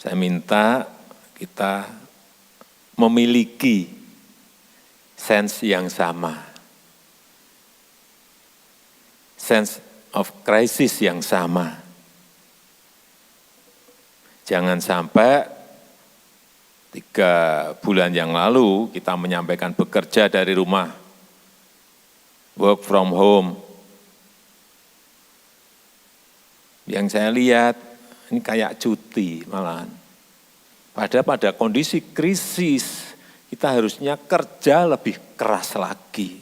Saya minta kita memiliki sense yang sama, sense of crisis yang sama. Jangan sampai 3 bulan yang lalu kita menyampaikan bekerja dari rumah, work from home. Yang saya lihat ini kayak cuti malahan. Padahal pada kondisi krisis kita harusnya kerja lebih keras lagi.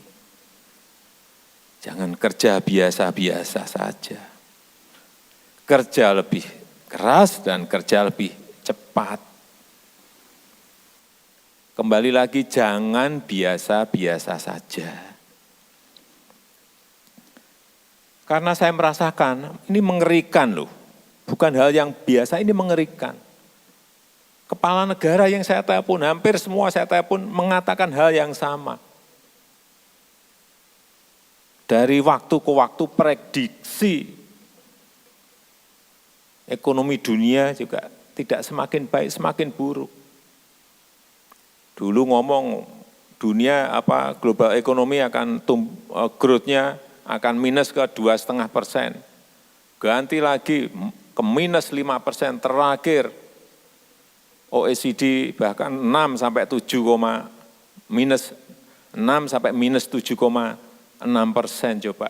Jangan kerja biasa-biasa saja. Kerja lebih keras dan kerja lebih cepat. Kembali lagi, jangan biasa-biasa saja. Karena saya merasakan ini mengerikan loh. Bukan hal yang biasa, ini mengerikan. Kepala negara yang saya telepon, hampir semua saya telepon mengatakan hal yang sama. Dari waktu ke waktu prediksi ekonomi dunia juga tidak semakin baik, semakin buruk. Dulu ngomong dunia global ekonomi akan growth-nya akan minus ke 2,5%. Ganti lagi ke minus 5%, terakhir OECD bahkan 6 sampai 7, minus 6 sampai minus 7,6% coba.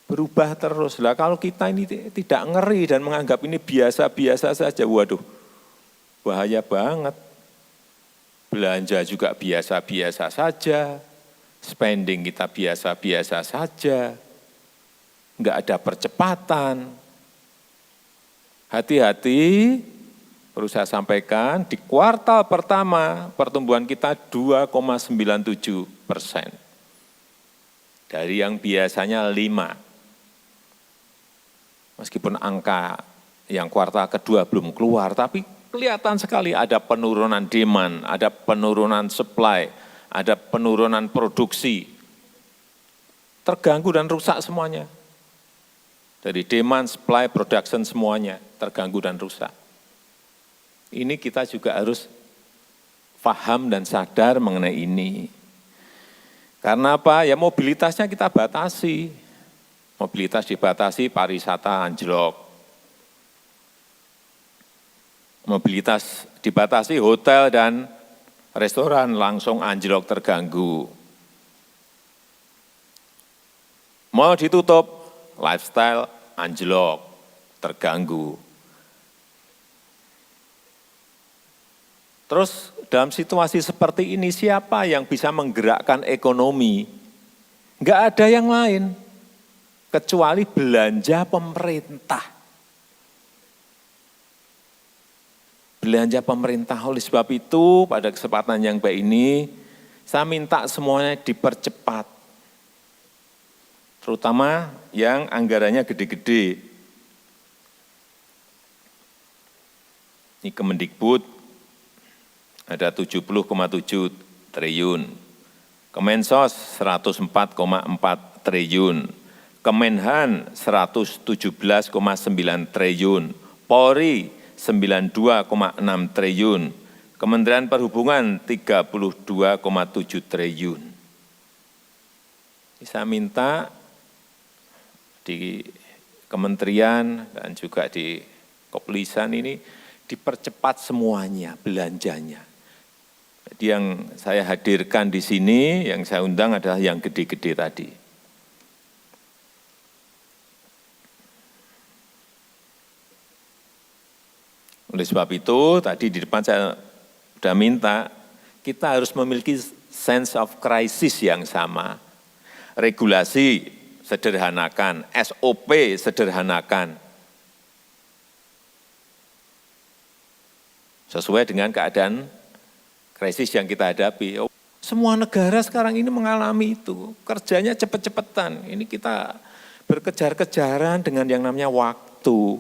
Berubah terus. Lah kalau kita ini tidak ngeri dan menganggap ini biasa-biasa saja, waduh, bahaya banget. Belanja juga biasa-biasa saja, spending kita biasa-biasa saja, enggak ada percepatan. Hati-hati, perlu saya sampaikan, di kuartal pertama pertumbuhan kita 2,97%. Dari yang biasanya 5%. Meskipun angka yang kuartal kedua belum keluar, tapi kelihatan sekali ada penurunan demand, ada penurunan supply, ada penurunan produksi. Terganggu dan rusak semuanya. Dari demand, supply, production semuanya terganggu dan rusak. Ini kita juga harus paham dan sadar mengenai ini. Karena apa? Ya mobilitasnya kita batasi. Mobilitas dibatasi, pariwisata anjlok. Mobilitas dibatasi, hotel dan restoran langsung anjlok, terganggu. Mall ditutup, lifestyle anjlok, terganggu. Terus dalam situasi seperti ini siapa yang bisa menggerakkan ekonomi? Enggak ada yang lain, kecuali belanja pemerintah. Belanja pemerintah. Oleh sebab itu, pada kesempatan yang baik ini, saya minta semuanya dipercepat. Terutama yang anggarannya gede-gede. Ini Kemendikbud ada 70,7 triliun. Kemensos 104,4 triliun. Kemenhan 117,9 triliun, Polri 92,6 triliun, Kementerian Perhubungan 32,7 triliun. Saya minta di kementerian dan juga di kepolisian ini dipercepat semuanya belanjanya. Jadi yang saya hadirkan di sini, yang saya undang adalah yang gede-gede tadi. Oleh sebab itu, tadi di depan saya sudah minta, kita harus memiliki sense of crisis yang sama. Regulasi sederhanakan, SOP sederhanakan. Sesuai dengan keadaan krisis yang kita hadapi. Semua negara sekarang ini mengalami itu, kerjanya cepat-cepatan. Ini kita berkejar-kejaran dengan yang namanya waktu.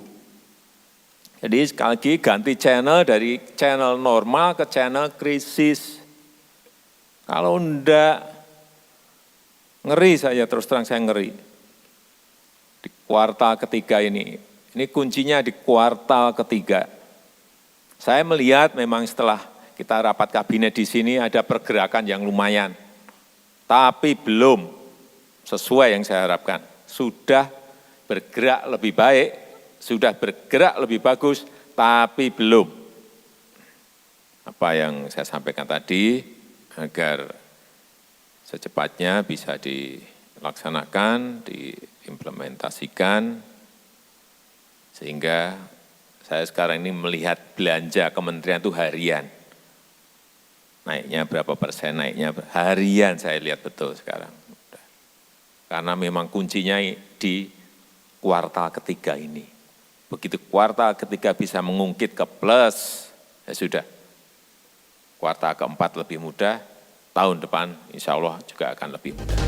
Jadi sekali lagi ganti channel dari channel normal ke channel krisis. Kalau enggak, ngeri saya, terus terang saya ngeri. Di kuartal ketiga ini kuncinya di kuartal ketiga. Saya melihat memang setelah kita rapat kabinet di sini ada pergerakan yang lumayan, tapi belum sesuai yang saya harapkan. Sudah bergerak lebih baik, sudah bergerak lebih bagus, tapi belum. Apa yang saya sampaikan tadi, agar secepatnya bisa dilaksanakan, diimplementasikan, sehingga saya sekarang ini melihat belanja kementerian itu harian. Naiknya berapa persen, naiknya harian saya lihat betul sekarang. Karena memang kuncinya di kuartal ketiga ini. Begitu kuartal ketiga bisa mengungkit ke plus, ya sudah. Kuartal keempat lebih mudah, tahun depan insya Allah juga akan lebih mudah.